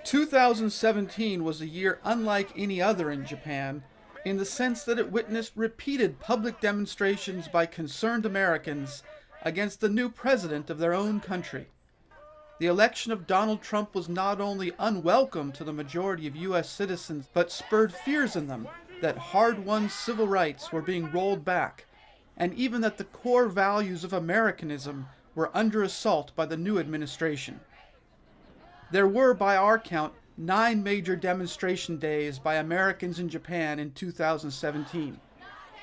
2017 was a year unlike any other in Japan, in the sense that it witnessed repeated public demonstrations by concerned Americans against the new president of their own country. The election of Donald Trump was not only unwelcome to the majority of U.S. citizens, but spurred fears in them that hard-won civil rights were being rolled back, and even that the core values of Americanism were under assault by the new administration. There were, by our count, 9 major demonstration days by Americans in Japan in 2017,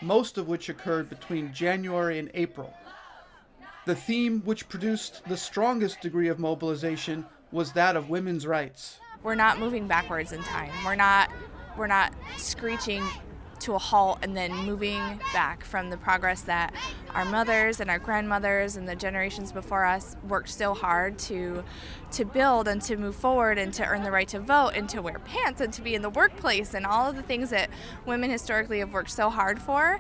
most of which occurred between January and April. The theme which produced the strongest degree of mobilization was that of women's rights. We're not moving backwards in time. We're not screeching to a halt and then moving back from the progress that our mothers and our grandmothers and the generations before us worked so hard to build and to move forward and to earn the right to vote and to wear pants and to be in the workplace and all of the things that women historically have worked so hard for.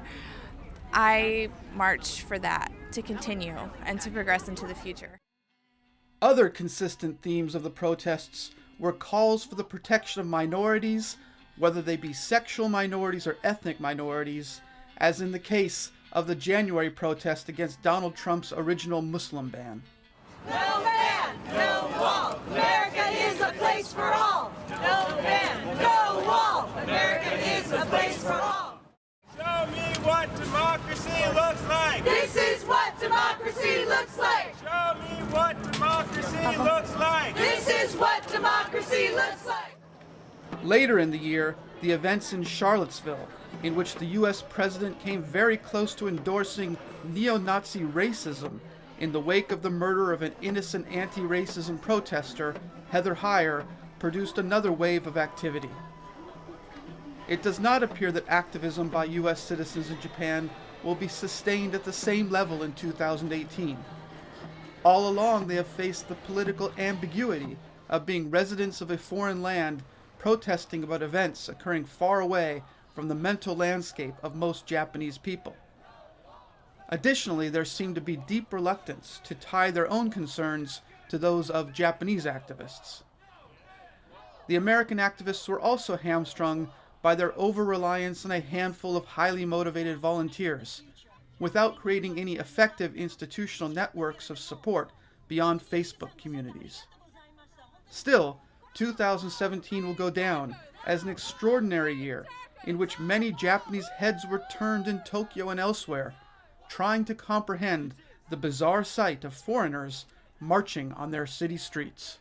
I march for that to continue and to progress into the future. Other consistent themes of the protests were calls for the protection of minorities, whether they be sexual minorities or ethnic minorities, as in the case of the January protest against Donald Trump's original Muslim ban. No man, no wall. America is a place for all. No man, no wall. America is a place for all. Show me what democracy looks like. This is what democracy looks like. Show me what democracy looks like. This is what democracy looks like. Later in the year, the events in Charlottesville, in which the U.S. president came very close to endorsing neo-Nazi racism in the wake of the murder of an innocent anti-racism protester, Heather Heyer, produced another wave of activity. It does not appear that activism by U.S. citizens in Japan will be sustained at the same level in 2018. All along, they have faced the political ambiguity of being residents of a foreign land protesting about events occurring far away from the mental landscape of most Japanese people. Additionally, there seemed to be deep reluctance to tie their own concerns to those of Japanese activists. The American activists were also hamstrung by their over-reliance on a handful of highly motivated volunteers, without creating any effective institutional networks of support beyond Facebook communities. Still, 2017 will go down as an extraordinary year in which many Japanese heads were turned in Tokyo and elsewhere, trying to comprehend the bizarre sight of foreigners marching on their city streets.